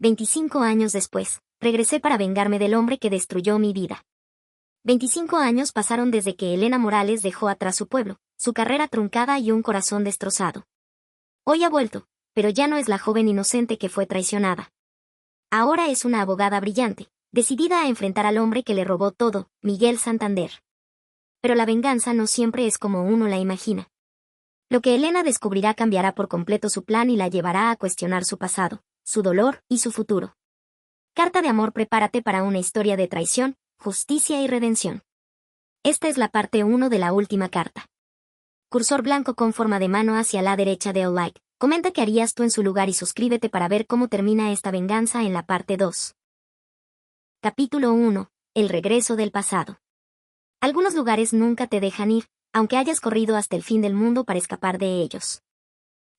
25 años después, regresé para vengarme del hombre que destruyó mi vida. 25 años pasaron desde que Elena Morales dejó atrás su pueblo, su carrera truncada y un corazón destrozado. Hoy ha vuelto, pero ya no es la joven inocente que fue traicionada. Ahora es una abogada brillante, decidida a enfrentar al hombre que le robó todo, Miguel Santander. Pero la venganza no siempre es como uno la imagina. Lo que Elena descubrirá cambiará por completo su plan y la llevará a cuestionar su pasado, su dolor y su futuro. Carta de amor, prepárate para una historia de traición, justicia y redención. Esta es la parte 1 de la última carta. Cursor blanco con forma de mano hacia la derecha de All Like. Comenta qué harías tú en su lugar y suscríbete para ver cómo termina esta venganza en la parte 2. Capítulo 1. El regreso del pasado. Algunos lugares nunca te dejan ir, aunque hayas corrido hasta el fin del mundo para escapar de ellos.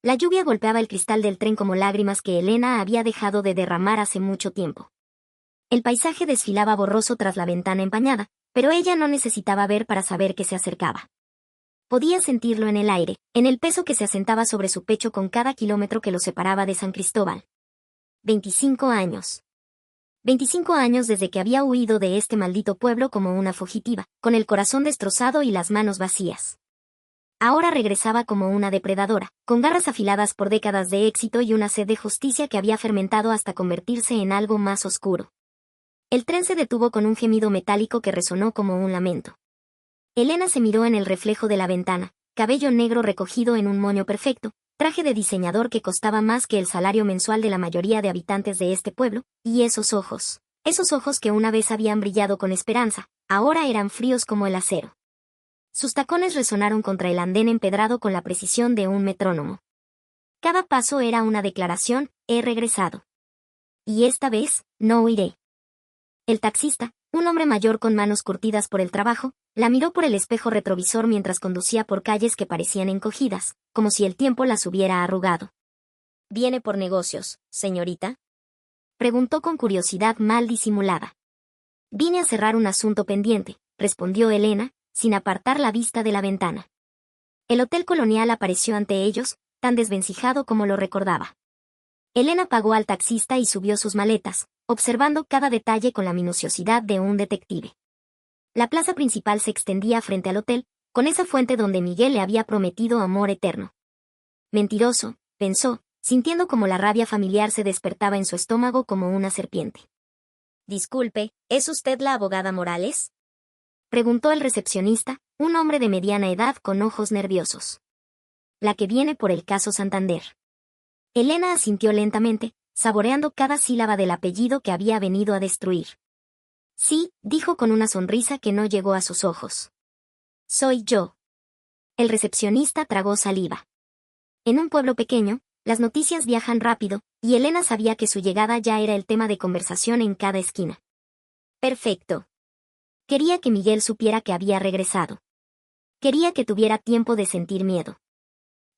La lluvia golpeaba el cristal del tren como lágrimas que Elena había dejado de derramar hace mucho tiempo. El paisaje desfilaba borroso tras la ventana empañada, pero ella no necesitaba ver para saber que se acercaba. Podía sentirlo en el aire, en el peso que se asentaba sobre su pecho con cada kilómetro que lo separaba de San Cristóbal. 25 años. 25 años desde que había huido de este maldito pueblo como una fugitiva, con el corazón destrozado y las manos vacías. Ahora regresaba como una depredadora, con garras afiladas por décadas de éxito y una sed de justicia que había fermentado hasta convertirse en algo más oscuro. El tren se detuvo con un gemido metálico que resonó como un lamento. Elena se miró en el reflejo de la ventana, cabello negro recogido en un moño perfecto, traje de diseñador que costaba más que el salario mensual de la mayoría de habitantes de este pueblo, y esos ojos que una vez habían brillado con esperanza, ahora eran fríos como el acero. Sus tacones resonaron contra el andén empedrado con la precisión de un metrónomo. Cada paso era una declaración: he regresado. Y esta vez, no huiré. El taxista, un hombre mayor con manos curtidas por el trabajo, la miró por el espejo retrovisor mientras conducía por calles que parecían encogidas, como si el tiempo las hubiera arrugado. ¿Viene por negocios, señorita?, preguntó con curiosidad mal disimulada. Vine a cerrar un asunto pendiente, respondió Elena, sin apartar la vista de la ventana. El Hotel Colonial apareció ante ellos, tan desvencijado como lo recordaba. Elena pagó al taxista y subió sus maletas, observando cada detalle con la minuciosidad de un detective. La plaza principal se extendía frente al hotel, con esa fuente donde Miguel le había prometido amor eterno. Mentiroso, pensó, sintiendo como la rabia familiar se despertaba en su estómago como una serpiente. Disculpe, ¿es usted la abogada Morales?, preguntó el recepcionista, un hombre de mediana edad con ojos nerviosos. La que viene por el caso Santander. Elena asintió lentamente, saboreando cada sílaba del apellido que había venido a destruir. Sí, dijo con una sonrisa que no llegó a sus ojos. Soy yo. El recepcionista tragó saliva. En un pueblo pequeño, las noticias viajan rápido, y Elena sabía que su llegada ya era el tema de conversación en cada esquina. Perfecto. Quería que Miguel supiera que había regresado. Quería que tuviera tiempo de sentir miedo.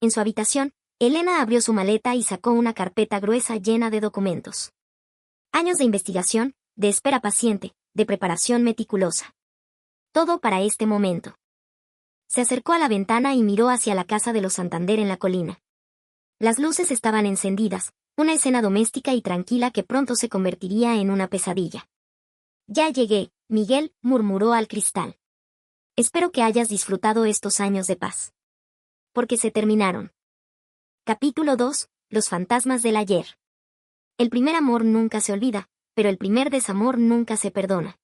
En su habitación, Elena abrió su maleta y sacó una carpeta gruesa llena de documentos. Años de investigación, de espera paciente, de preparación meticulosa. Todo para este momento. Se acercó a la ventana y miró hacia la casa de los Santander en la colina. Las luces estaban encendidas, una escena doméstica y tranquila que pronto se convertiría en una pesadilla. Ya llegué, Miguel, murmuró al cristal. Espero que hayas disfrutado estos años de paz. Porque se terminaron. Capítulo 2. Los fantasmas del ayer. El primer amor nunca se olvida, pero el primer desamor nunca se perdona.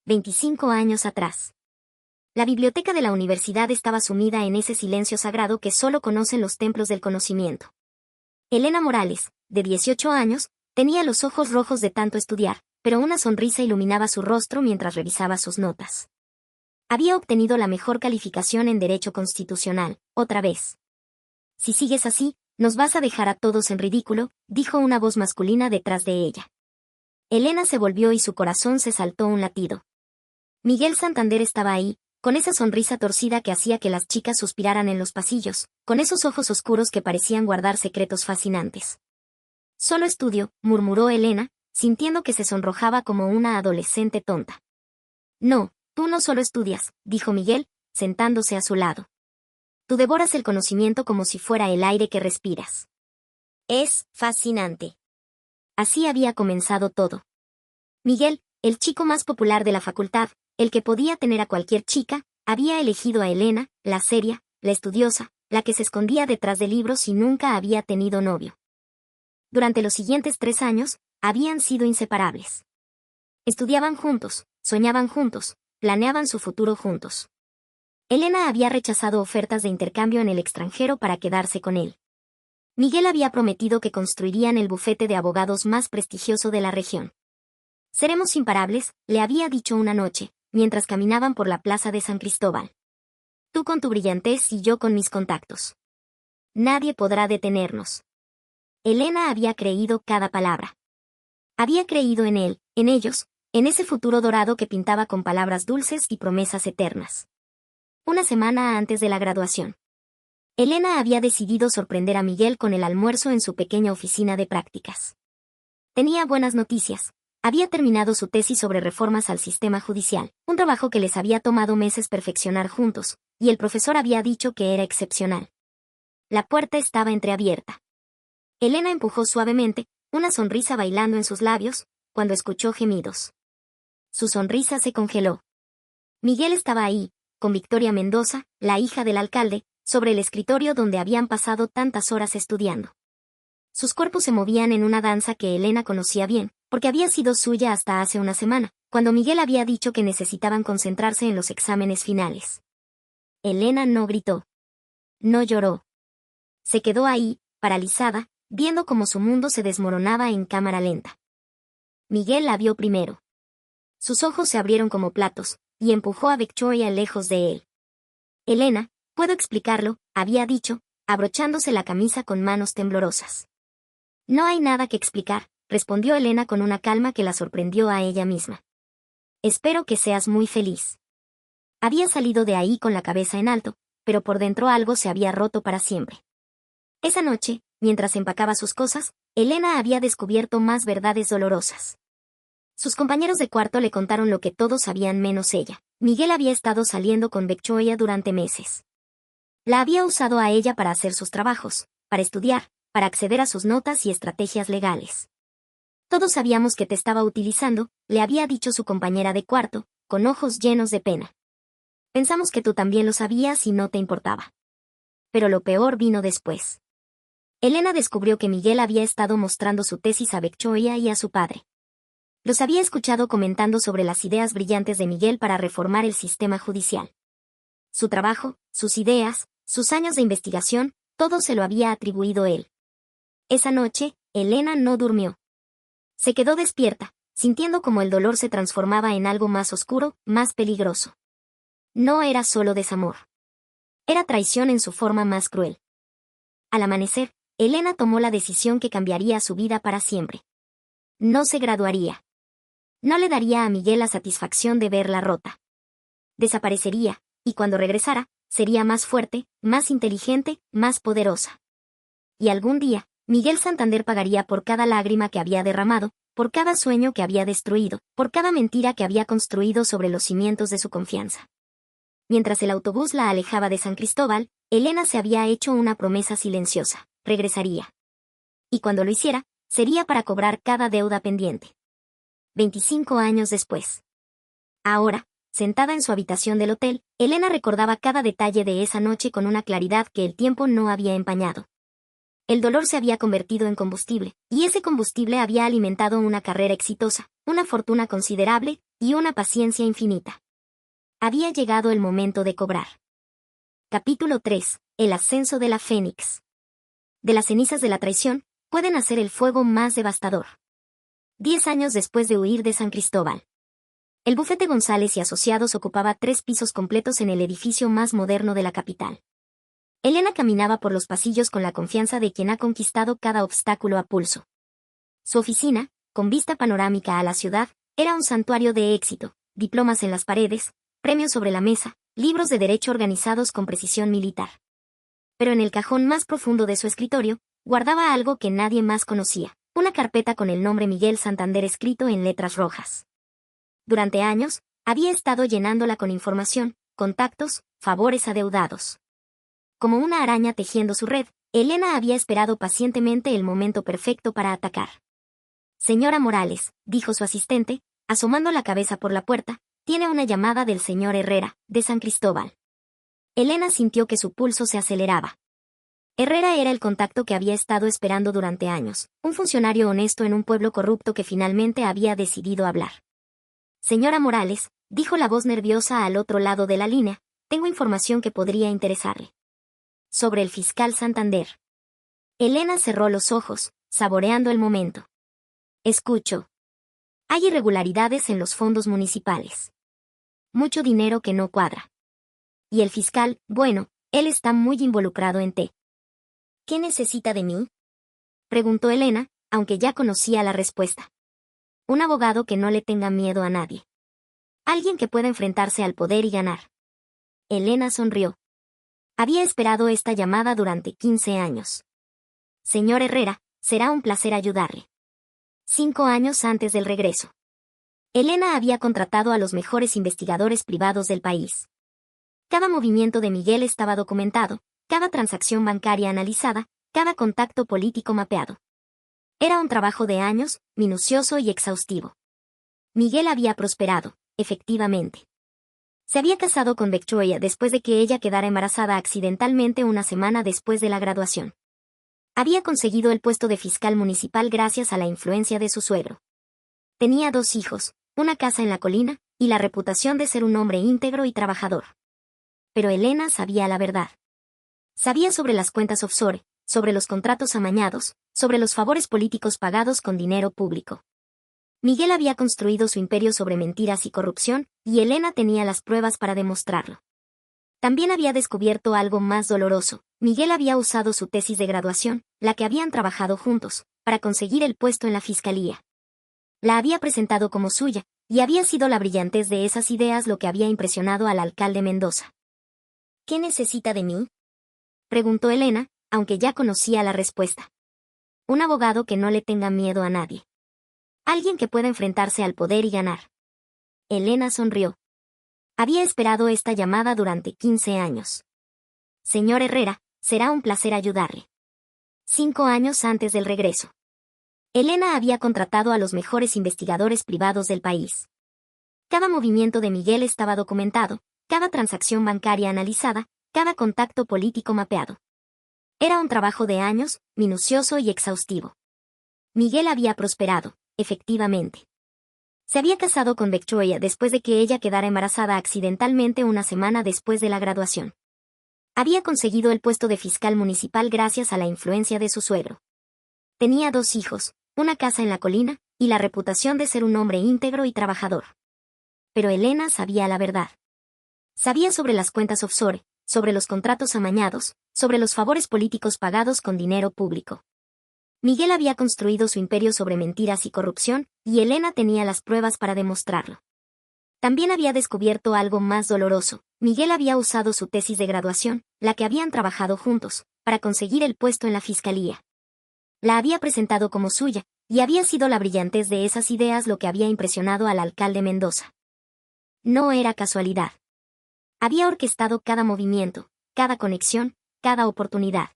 25 años atrás. La biblioteca de la universidad estaba sumida en ese silencio sagrado que solo conocen los templos del conocimiento. Elena Morales, de 18 años, tenía los ojos rojos de tanto estudiar, pero una sonrisa iluminaba su rostro mientras revisaba sus notas. Había obtenido la mejor calificación en Derecho Constitucional, otra vez. Si sigues así, nos vas a dejar a todos en ridículo, dijo una voz masculina detrás de ella. Elena se volvió y su corazón se saltó un latido. Miguel Santander estaba ahí, con esa sonrisa torcida que hacía que las chicas suspiraran en los pasillos, con esos ojos oscuros que parecían guardar secretos fascinantes. Solo estudio, murmuró Elena, sintiendo que se sonrojaba como una adolescente tonta. No, tú no solo estudias, dijo Miguel, sentándose a su lado. Tú devoras el conocimiento como si fuera el aire que respiras. Es fascinante. Así había comenzado todo. Miguel, el chico más popular de la facultad, el que podía tener a cualquier chica, había elegido a Elena, la seria, la estudiosa, la que se escondía detrás de libros y nunca había tenido novio. Durante los siguientes 3 años, habían sido inseparables. Estudiaban juntos, soñaban juntos, planeaban su futuro juntos. Elena había rechazado ofertas de intercambio en el extranjero para quedarse con él. Miguel había prometido que construirían el bufete de abogados más prestigioso de la región. Seremos imparables, le había dicho una noche, mientras caminaban por la plaza de San Cristóbal. Tú con tu brillantez y yo con mis contactos. Nadie podrá detenernos. Elena había creído cada palabra. Había creído en él, en ellos, en ese futuro dorado que pintaba con palabras dulces y promesas eternas. Una semana antes de la graduación, Elena había decidido sorprender a Miguel con el almuerzo en su pequeña oficina de prácticas. Tenía buenas noticias. Había terminado su tesis sobre reformas al sistema judicial, un trabajo que les había tomado meses perfeccionar juntos, y el profesor había dicho que era excepcional. La puerta estaba entreabierta. Elena empujó suavemente, una sonrisa bailando en sus labios, cuando escuchó gemidos. Su sonrisa se congeló. Miguel estaba ahí, con Victoria Mendoza, la hija del alcalde, sobre el escritorio donde habían pasado tantas horas estudiando. Sus cuerpos se movían en una danza que Elena conocía bien, porque había sido suya hasta hace una semana, cuando Miguel había dicho que necesitaban concentrarse en los exámenes finales. Elena no gritó. No lloró. Se quedó ahí, paralizada, viendo cómo su mundo se desmoronaba en cámara lenta. Miguel la vio primero. Sus ojos se abrieron como platos, y empujó a Victoria lejos de él. Elena, puedo explicarlo, había dicho, abrochándose la camisa con manos temblorosas. No hay nada que explicar, respondió Elena con una calma que la sorprendió a ella misma. Espero que seas muy feliz. Había salido de ahí con la cabeza en alto, pero por dentro algo se había roto para siempre. Esa noche, mientras empacaba sus cosas, Elena había descubierto más verdades dolorosas. Sus compañeros de cuarto le contaron lo que todos sabían menos ella. Miguel había estado saliendo con Victoria durante meses. La había usado a ella para hacer sus trabajos, para estudiar, para acceder a sus notas y estrategias legales. Todos sabíamos que te estaba utilizando, le había dicho su compañera de cuarto, con ojos llenos de pena. Pensamos que tú también lo sabías y no te importaba. Pero lo peor vino después. Elena descubrió que Miguel había estado mostrando su tesis a Victoria y a su padre. Los había escuchado comentando sobre las ideas brillantes de Miguel para reformar el sistema judicial. Su trabajo, sus ideas, sus años de investigación, todo se lo había atribuido él. Esa noche, Elena no durmió. Se quedó despierta, sintiendo como el dolor se transformaba en algo más oscuro, más peligroso. No era solo desamor. Era traición en su forma más cruel. Al amanecer, Elena tomó la decisión que cambiaría su vida para siempre. No se graduaría. No le daría a Miguel la satisfacción de verla rota. Desaparecería, y cuando regresara, sería más fuerte, más inteligente, más poderosa. Y algún día, Miguel Santander pagaría por cada lágrima que había derramado, por cada sueño que había destruido, por cada mentira que había construido sobre los cimientos de su confianza. Mientras el autobús la alejaba de San Cristóbal, Elena se había hecho una promesa silenciosa: regresaría. Y cuando lo hiciera, sería para cobrar cada deuda pendiente. 25 años después. Ahora, sentada en su habitación del hotel, Elena recordaba cada detalle de esa noche con una claridad que el tiempo no había empañado. El dolor se había convertido en combustible, y ese combustible había alimentado una carrera exitosa, una fortuna considerable, y una paciencia infinita. Había llegado el momento de cobrar. Capítulo 3. El ascenso de la Fénix. De las cenizas de la traición, puede nacer el fuego más devastador. 10 años después de huir de San Cristóbal. El bufete González y Asociados ocupaba 3 pisos completos en el edificio más moderno de la capital. Elena caminaba por los pasillos con la confianza de quien ha conquistado cada obstáculo a pulso. Su oficina, con vista panorámica a la ciudad, era un santuario de éxito: diplomas en las paredes, premios sobre la mesa, libros de derecho organizados con precisión militar. Pero en el cajón más profundo de su escritorio, guardaba algo que nadie más conocía: una carpeta con el nombre Miguel Santander escrito en letras rojas. Durante años, había estado llenándola con información, contactos, favores adeudados. Como una araña tejiendo su red, Elena había esperado pacientemente el momento perfecto para atacar. Señora Morales, dijo su asistente, asomando la cabeza por la puerta, tiene una llamada del señor Herrera, de San Cristóbal. Elena sintió que su pulso se aceleraba. Herrera era el contacto que había estado esperando durante años, un funcionario honesto en un pueblo corrupto que finalmente había decidido hablar. Señora Morales, dijo la voz nerviosa al otro lado de la línea, tengo información que podría interesarle. Sobre el fiscal Santander. Elena cerró los ojos, saboreando el momento. Escucho. Hay irregularidades en los fondos municipales. Mucho dinero que no cuadra. Y el fiscal, bueno, él está muy involucrado en T. ¿Qué necesita de mí? Preguntó Elena, aunque ya conocía la respuesta. Un abogado que no le tenga miedo a nadie. Alguien que pueda enfrentarse al poder y ganar. Elena sonrió. Había esperado esta llamada durante 15 años. Señor Herrera, será un placer ayudarle. 5 años antes del regreso. Elena había contratado a los mejores investigadores privados del país. Cada movimiento de Miguel estaba documentado, cada transacción bancaria analizada, cada contacto político mapeado. Era un trabajo de años, minucioso y exhaustivo. Miguel había prosperado, efectivamente. Se había casado con Victoria después de que ella quedara embarazada accidentalmente una semana después de la graduación. Había conseguido el puesto de fiscal municipal gracias a la influencia de su suegro. Tenía 2 hijos, una casa en la colina, y la reputación de ser un hombre íntegro y trabajador. Pero Elena sabía la verdad. Sabía sobre las cuentas offshore, sobre los contratos amañados, sobre los favores políticos pagados con dinero público. Miguel había construido su imperio sobre mentiras y corrupción, y Elena tenía las pruebas para demostrarlo. También había descubierto algo más doloroso. Miguel había usado su tesis de graduación, la que habían trabajado juntos, para conseguir el puesto en la fiscalía. La había presentado como suya, y había sido la brillantez de esas ideas lo que había impresionado al alcalde Mendoza. ¿Qué necesita de mí? Preguntó Elena, aunque ya conocía la respuesta. Un abogado que no le tenga miedo a nadie. Alguien que pueda enfrentarse al poder y ganar. Elena sonrió. Había esperado esta llamada durante 15 años. Señor Herrera, será un placer ayudarle. 5 años antes del regreso. Elena había contratado a los mejores investigadores privados del país. Cada movimiento de Miguel estaba documentado, cada transacción bancaria analizada, cada contacto político mapeado. Era un trabajo de años, minucioso y exhaustivo. Miguel había prosperado, efectivamente. Se había casado con Victoria después de que ella quedara embarazada accidentalmente una semana después de la graduación. Había conseguido el puesto de fiscal municipal gracias a la influencia de su suegro. Tenía 2 hijos, una casa en la colina, y la reputación de ser un hombre íntegro y trabajador. Pero Elena sabía la verdad. Sabía sobre las cuentas offshore, sobre los contratos amañados, sobre los favores políticos pagados con dinero público. Miguel había construido su imperio sobre mentiras y corrupción, y Elena tenía las pruebas para demostrarlo. También había descubierto algo más doloroso. Miguel había usado su tesis de graduación, la que habían trabajado juntos, para conseguir el puesto en la fiscalía. La había presentado como suya, y había sido la brillantez de esas ideas lo que había impresionado al alcalde Mendoza. No era casualidad. Había orquestado cada movimiento, cada conexión, cada oportunidad.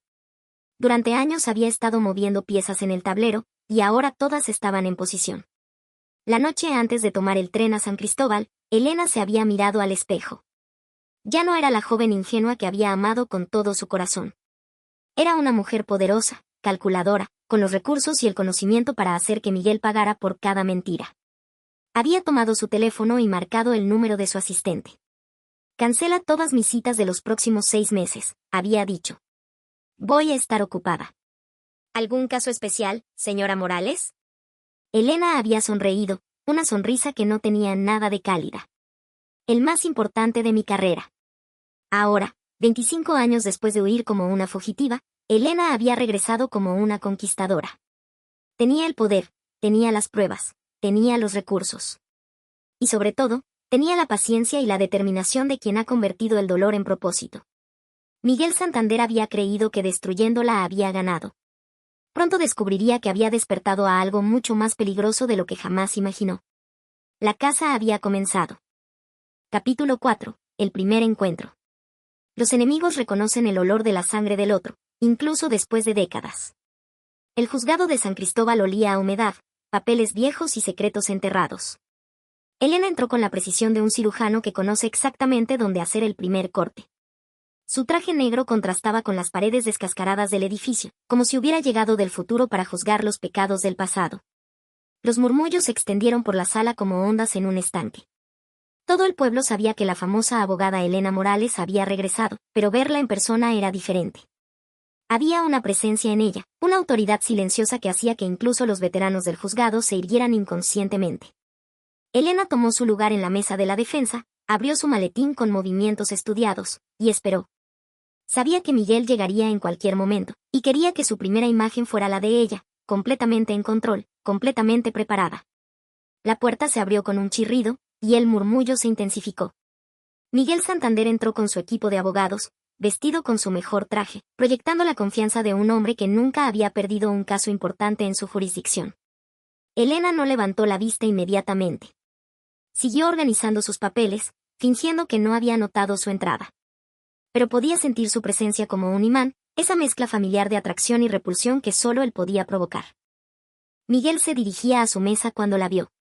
Durante años había estado moviendo piezas en el tablero, y ahora todas estaban en posición. La noche antes de tomar el tren a San Cristóbal, Elena se había mirado al espejo. Ya no era la joven ingenua que había amado con todo su corazón. Era una mujer poderosa, calculadora, con los recursos y el conocimiento para hacer que Miguel pagara por cada mentira. Había tomado su teléfono y marcado el número de su asistente. Cancela todas mis citas de los próximos 6 meses, había dicho. Voy a estar ocupada. ¿Algún caso especial, señora Morales? Elena había sonreído, una sonrisa que no tenía nada de cálida. El más importante de mi carrera. Ahora, 25 años después de huir como una fugitiva, Elena había regresado como una conquistadora. Tenía el poder, tenía las pruebas, tenía los recursos. Y sobre todo, tenía la paciencia y la determinación de quien ha convertido el dolor en propósito. Miguel Santander había creído que destruyéndola había ganado. Pronto descubriría que había despertado a algo mucho más peligroso de lo que jamás imaginó. La caza había comenzado. Capítulo 4. El primer encuentro. Los enemigos reconocen el olor de la sangre del otro, incluso después de décadas. El juzgado de San Cristóbal olía a humedad, papeles viejos y secretos enterrados. Elena entró con la precisión de un cirujano que conoce exactamente dónde hacer el primer corte. Su traje negro contrastaba con las paredes descascaradas del edificio, como si hubiera llegado del futuro para juzgar los pecados del pasado. Los murmullos se extendieron por la sala como ondas en un estanque. Todo el pueblo sabía que la famosa abogada Elena Morales había regresado, pero verla en persona era diferente. Había una presencia en ella, una autoridad silenciosa que hacía que incluso los veteranos del juzgado se irguieran inconscientemente. Elena tomó su lugar en la mesa de la defensa, abrió su maletín con movimientos estudiados, y esperó. Sabía que Miguel llegaría en cualquier momento, y quería que su primera imagen fuera la de ella, completamente en control, completamente preparada. La puerta se abrió con un chirrido, y el murmullo se intensificó. Miguel Santander entró con su equipo de abogados, vestido con su mejor traje, proyectando la confianza de un hombre que nunca había perdido un caso importante en su jurisdicción. Elena no levantó la vista inmediatamente. Siguió organizando sus papeles, fingiendo que no había notado su entrada. Pero podía sentir su presencia como un imán, esa mezcla familiar de atracción y repulsión que solo él podía provocar. Miguel se dirigía a su mesa cuando la vio.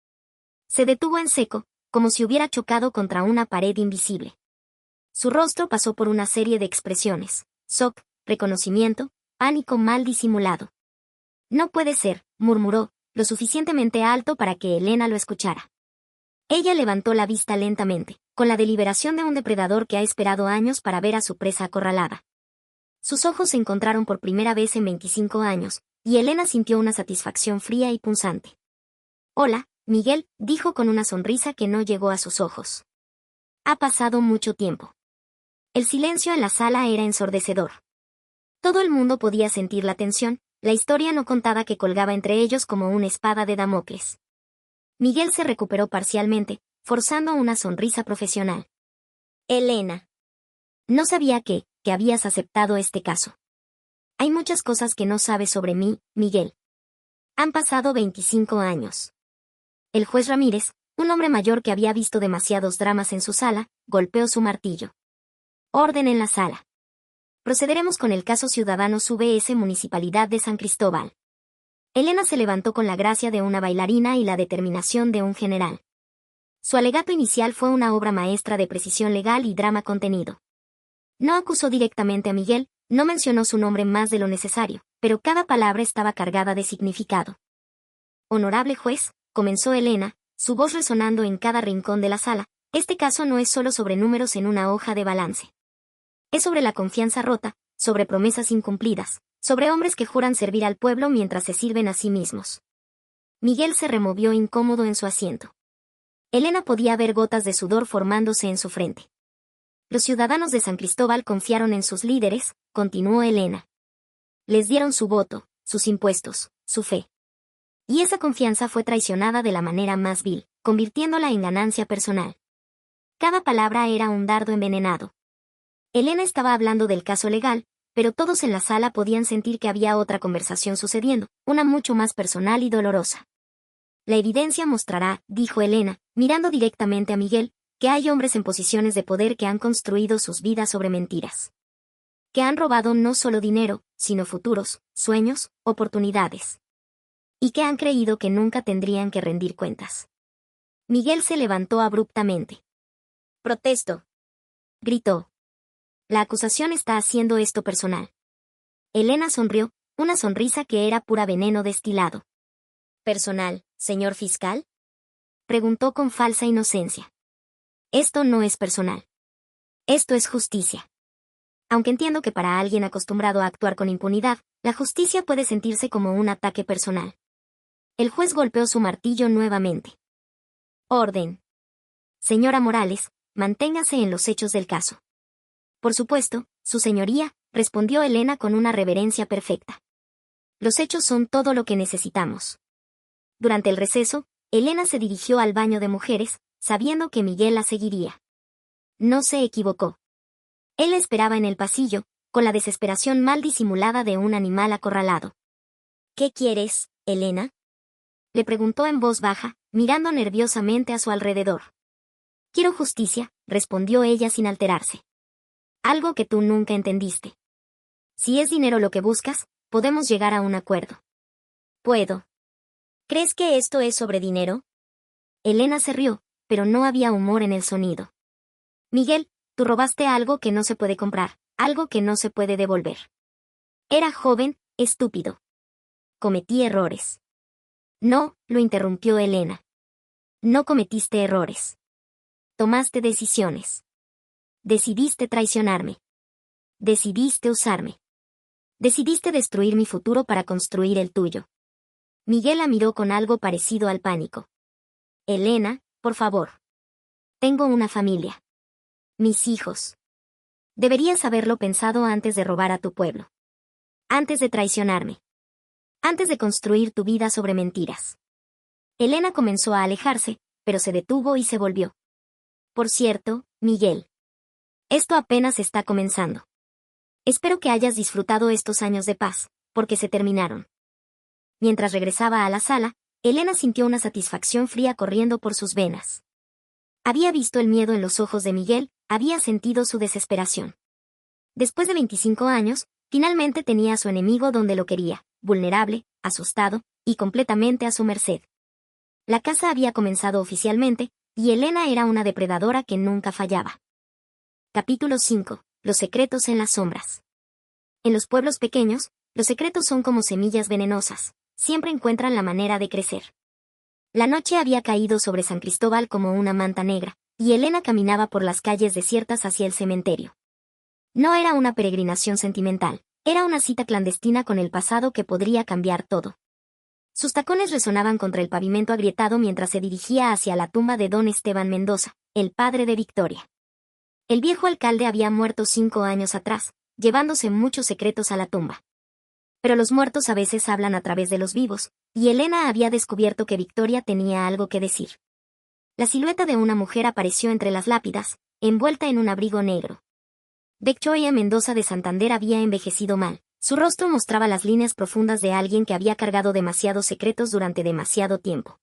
Se detuvo en seco, como si hubiera chocado contra una pared invisible. Su rostro pasó por una serie de expresiones: shock, reconocimiento, pánico mal disimulado. No puede ser, murmuró, lo suficientemente alto para que Elena lo escuchara. Ella levantó la vista lentamente, con la deliberación de un depredador que ha esperado años para ver a su presa acorralada. Sus ojos se encontraron por primera vez en 25 años, y Elena sintió una satisfacción fría y punzante. «Hola, Miguel», dijo con una sonrisa que no llegó a sus ojos. «Ha pasado mucho tiempo». El silencio en la sala era ensordecedor. Todo el mundo podía sentir la tensión, la historia no contada que colgaba entre ellos como una espada de Damocles. Miguel se recuperó parcialmente, forzando una sonrisa profesional. «Elena. No sabía que habías aceptado este caso. Hay muchas cosas que no sabes sobre mí, Miguel. Han pasado 25 años». El juez Ramírez, un hombre mayor que había visto demasiados dramas en su sala, golpeó su martillo. «Orden en la sala. Procederemos con el caso Ciudadanos VS Municipalidad de San Cristóbal». Elena se levantó con la gracia de una bailarina y la determinación de un general. Su alegato inicial fue una obra maestra de precisión legal y drama contenido. No acusó directamente a Miguel, no mencionó su nombre más de lo necesario, pero cada palabra estaba cargada de significado. «Honorable juez», comenzó Elena, su voz resonando en cada rincón de la sala, «este caso no es solo sobre números en una hoja de balance. Es sobre la confianza rota, sobre promesas incumplidas, sobre hombres que juran servir al pueblo mientras se sirven a sí mismos». Miguel se removió incómodo en su asiento. Elena podía ver gotas de sudor formándose en su frente. «Los ciudadanos de San Cristóbal confiaron en sus líderes», continuó Elena. «Les dieron su voto, sus impuestos, su fe. Y esa confianza fue traicionada de la manera más vil, convirtiéndola en ganancia personal. Cada palabra era un dardo envenenado». Elena estaba hablando del caso legal, pero todos en la sala podían sentir que había otra conversación sucediendo, una mucho más personal y dolorosa. «La evidencia mostrará», dijo Elena, mirando directamente a Miguel, «que hay hombres en posiciones de poder que han construido sus vidas sobre mentiras. Que han robado no solo dinero, sino futuros, sueños, oportunidades. Y que han creído que nunca tendrían que rendir cuentas». Miguel se levantó abruptamente. «Protesto», gritó. «La acusación está haciendo esto personal». Elena sonrió, una sonrisa que era pura veneno destilado. «¿Personal, señor fiscal?», preguntó con falsa inocencia. «Esto no es personal. Esto es justicia. Aunque entiendo que para alguien acostumbrado a actuar con impunidad, la justicia puede sentirse como un ataque personal». El juez golpeó su martillo nuevamente. «Orden. Señora Morales, manténgase en los hechos del caso». «Por supuesto, su señoría», respondió Elena con una reverencia perfecta. «Los hechos son todo lo que necesitamos». Durante el receso, Elena se dirigió al baño de mujeres, sabiendo que Miguel la seguiría. No se equivocó. Él la esperaba en el pasillo, con la desesperación mal disimulada de un animal acorralado. «¿Qué quieres, Elena?», le preguntó en voz baja, mirando nerviosamente a su alrededor. «Quiero justicia», respondió ella sin alterarse. «Algo que tú nunca entendiste. Si es dinero lo que buscas, podemos llegar a un acuerdo». «Puedo». ¿Crees que esto es sobre dinero? Elena se rió, pero no había humor en el sonido. Miguel, tú robaste algo que no se puede comprar, algo que no se puede devolver. Era joven, estúpido. Cometí errores. No, lo interrumpió Elena. No cometiste errores. Tomaste decisiones. Decidiste traicionarme. Decidiste usarme. Decidiste destruir mi futuro para construir el tuyo. Miguel la miró con algo parecido al pánico. Elena, por favor. Tengo una familia. Mis hijos. Deberías haberlo pensado antes de robar a tu pueblo. Antes de traicionarme. Antes de construir tu vida sobre mentiras. Elena comenzó a alejarse, pero se detuvo y se volvió. Por cierto, Miguel. Esto apenas está comenzando. Espero que hayas disfrutado estos años de paz, porque se terminaron. Mientras regresaba a la sala, Elena sintió una satisfacción fría corriendo por sus venas. Había visto el miedo en los ojos de Miguel, había sentido su desesperación. Después de 25 años, finalmente tenía a su enemigo donde lo quería, vulnerable, asustado, y completamente a su merced. La caza había comenzado oficialmente, y Elena era una depredadora que nunca fallaba. Capítulo 5. Los secretos en las sombras. En los pueblos pequeños, los secretos son como semillas venenosas, siempre encuentran la manera de crecer. La noche había caído sobre San Cristóbal como una manta negra, y Elena caminaba por las calles desiertas hacia el cementerio. No era una peregrinación sentimental, era una cita clandestina con el pasado que podría cambiar todo. Sus tacones resonaban contra el pavimento agrietado mientras se dirigía hacia la tumba de don Esteban Mendoza, el padre de Victoria. El viejo alcalde había muerto 5 años atrás, llevándose muchos secretos a la tumba. Pero los muertos a veces hablan a través de los vivos, y Elena había descubierto que Victoria tenía algo que decir. La silueta de una mujer apareció entre las lápidas, envuelta en un abrigo negro. Victoria Mendoza de Santander había envejecido mal. Su rostro mostraba las líneas profundas de alguien que había cargado demasiados secretos durante demasiado tiempo.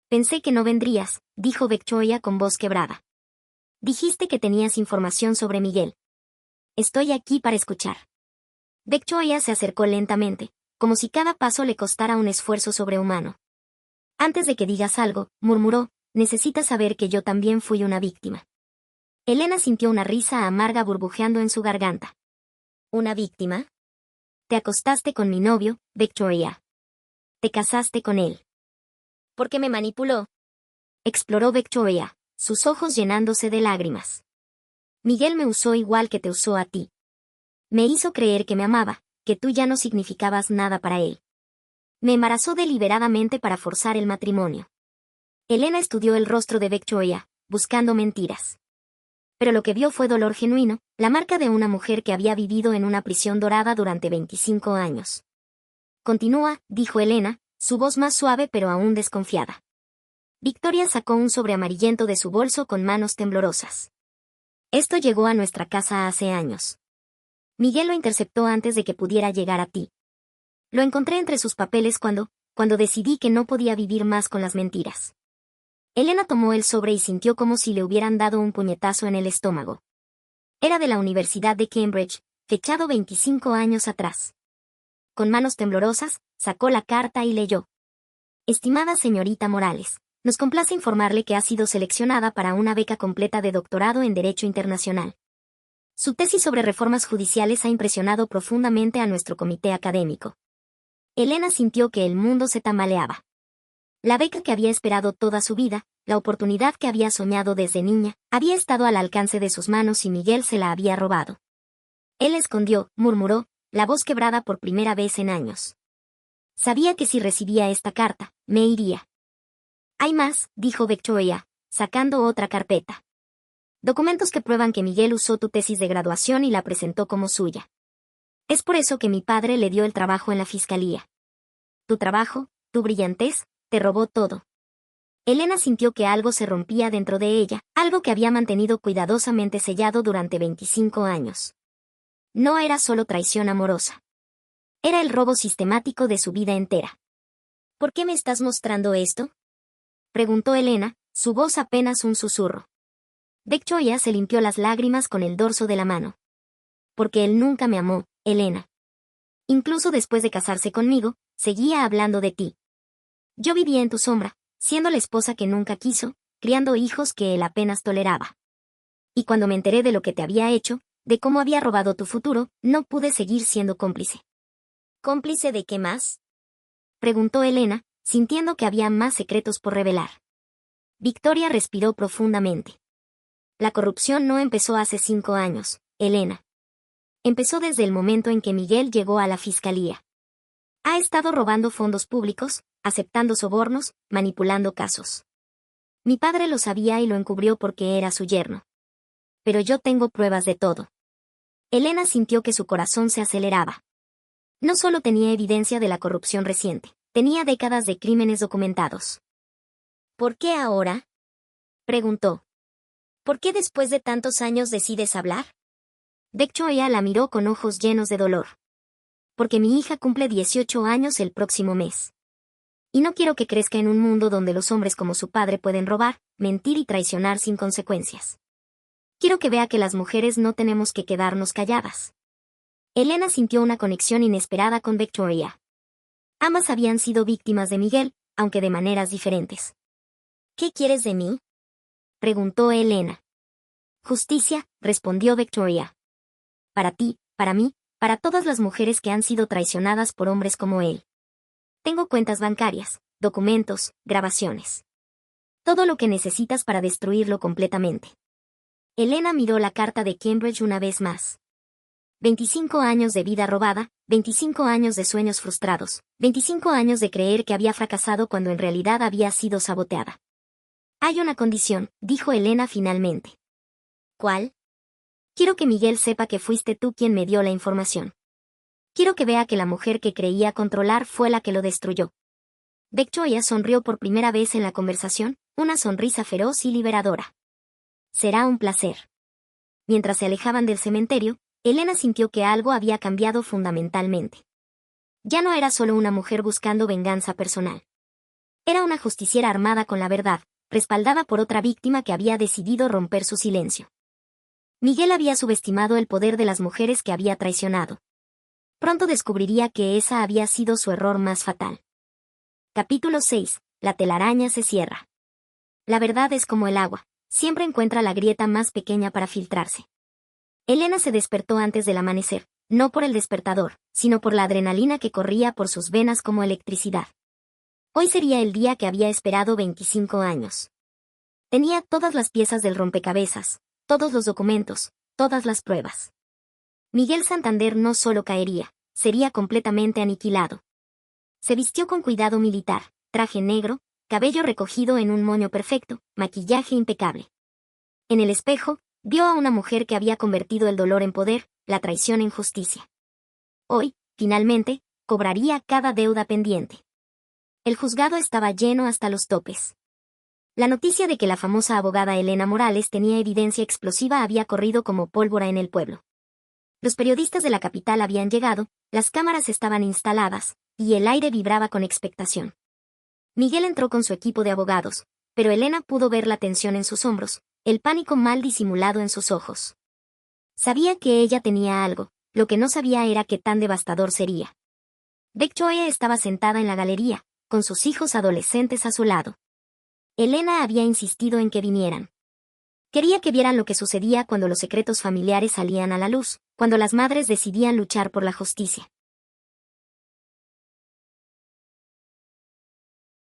Pensé que no vendrías, dijo Victoria con voz quebrada. Dijiste que tenías información sobre Miguel. Estoy aquí para escuchar. Victoria se acercó lentamente, como si cada paso le costara un esfuerzo sobrehumano. Antes de que digas algo, murmuró, necesitas saber que yo también fui una víctima. Elena sintió una risa amarga burbujeando en su garganta. ¿Una víctima? Te acostaste con mi novio, Victoria. Te casaste con él. ¿Por qué me manipuló? Exploró Victoria, sus ojos llenándose de lágrimas. Miguel me usó igual que te usó a ti. Me hizo creer que me amaba, que tú ya no significabas nada para él. Me embarazó deliberadamente para forzar el matrimonio. Elena estudió el rostro de Victoria, buscando mentiras. Pero lo que vio fue dolor genuino, la marca de una mujer que había vivido en una prisión dorada durante 25 años. Continúa, dijo Elena, su voz más suave pero aún desconfiada. Victoria sacó un sobre amarillento de su bolso con manos temblorosas. Esto llegó a nuestra casa hace años. Miguel lo interceptó antes de que pudiera llegar a ti. Lo encontré entre sus papeles cuando decidí que no podía vivir más con las mentiras. Elena tomó el sobre y sintió como si le hubieran dado un puñetazo en el estómago. Era de la Universidad de Cambridge, fechado 25 años atrás. Con manos temblorosas, sacó la carta y leyó. Estimada señorita Morales, nos complace informarle que ha sido seleccionada para una beca completa de doctorado en Derecho Internacional. Su tesis sobre reformas judiciales ha impresionado profundamente a nuestro comité académico. Elena sintió que el mundo se tambaleaba. La beca que había esperado toda su vida, la oportunidad que había soñado desde niña, había estado al alcance de sus manos y Miguel se la había robado. Él escondió, murmuró, la voz quebrada por primera vez en años. Sabía que si recibía esta carta, me iría. Hay más, dijo Victoria, sacando otra carpeta. Documentos que prueban que Miguel usó tu tesis de graduación y la presentó como suya. Es por eso que mi padre le dio el trabajo en la fiscalía. Tu trabajo, tu brillantez, te robó todo. Elena sintió que algo se rompía dentro de ella, algo que había mantenido cuidadosamente sellado durante 25 años. No era solo traición amorosa. Era el robo sistemático de su vida entera. ¿Por qué me estás mostrando esto? Preguntó Elena, su voz apenas un susurro. Victoria se limpió las lágrimas con el dorso de la mano. Porque él nunca me amó, Elena. Incluso después de casarse conmigo, seguía hablando de ti. Yo vivía en tu sombra, siendo la esposa que nunca quiso, criando hijos que él apenas toleraba. Y cuando me enteré de lo que te había hecho, de cómo había robado tu futuro, no pude seguir siendo cómplice. ¿Cómplice de qué más? Preguntó Elena, sintiendo que había más secretos por revelar. Victoria respiró profundamente. La corrupción no empezó hace 5 años, Elena. Empezó desde el momento en que Miguel llegó a la fiscalía. Ha estado robando fondos públicos, aceptando sobornos, manipulando casos. Mi padre lo sabía y lo encubrió porque era su yerno. Pero yo tengo pruebas de todo. Elena sintió que su corazón se aceleraba. No solo tenía evidencia de la corrupción reciente, tenía décadas de crímenes documentados. ¿Por qué ahora? Preguntó. ¿Por qué después de tantos años decides hablar? Victoria la miró con ojos llenos de dolor. Porque mi hija cumple 18 años el próximo mes. Y no quiero que crezca en un mundo donde los hombres como su padre pueden robar, mentir y traicionar sin consecuencias. Quiero que vea que las mujeres no tenemos que quedarnos calladas. Elena sintió una conexión inesperada con Victoria. Ambas habían sido víctimas de Miguel, aunque de maneras diferentes. ¿Qué quieres de mí? Preguntó Elena. Justicia, respondió Victoria. Para ti, para mí, para todas las mujeres que han sido traicionadas por hombres como él. Tengo cuentas bancarias, documentos, grabaciones. Todo lo que necesitas para destruirlo completamente. Elena miró la carta de Cambridge una vez más. 25 años de vida robada, 25 años de sueños frustrados, 25 años de creer que había fracasado cuando en realidad había sido saboteada. Hay una condición, dijo Elena finalmente. ¿Cuál? Quiero que Miguel sepa que fuiste tú quien me dio la información. Quiero que vea que la mujer que creía controlar fue la que lo destruyó. Victoria sonrió por primera vez en la conversación, una sonrisa feroz y liberadora. Será un placer. Mientras se alejaban del cementerio, Elena sintió que algo había cambiado fundamentalmente. Ya no era solo una mujer buscando venganza personal. Era una justiciera armada con la verdad, respaldada por otra víctima que había decidido romper su silencio. Miguel había subestimado el poder de las mujeres que había traicionado. Pronto descubriría que esa había sido su error más fatal. Capítulo 6. La telaraña se cierra. La verdad es como el agua, siempre encuentra la grieta más pequeña para filtrarse. Elena se despertó antes del amanecer, no por el despertador, sino por la adrenalina que corría por sus venas como electricidad. Hoy sería el día que había esperado 25 años. Tenía todas las piezas del rompecabezas, todos los documentos, todas las pruebas. Miguel Santander no solo caería, sería completamente aniquilado. Se vistió con cuidado militar, traje negro, cabello recogido en un moño perfecto, maquillaje impecable. En el espejo, vio a una mujer que había convertido el dolor en poder, la traición en justicia. Hoy, finalmente, cobraría cada deuda pendiente. El juzgado estaba lleno hasta los topes. La noticia de que la famosa abogada Elena Morales tenía evidencia explosiva había corrido como pólvora en el pueblo. Los periodistas de la capital habían llegado, las cámaras estaban instaladas, y el aire vibraba con expectación. Miguel entró con su equipo de abogados, pero Elena pudo ver la tensión en sus hombros, el pánico mal disimulado en sus ojos. Sabía que ella tenía algo, lo que no sabía era qué tan devastador sería. Victoria estaba sentada en la galería, con sus hijos adolescentes a su lado. Elena había insistido en que vinieran. Quería que vieran lo que sucedía cuando los secretos familiares salían a la luz, cuando las madres decidían luchar por la justicia.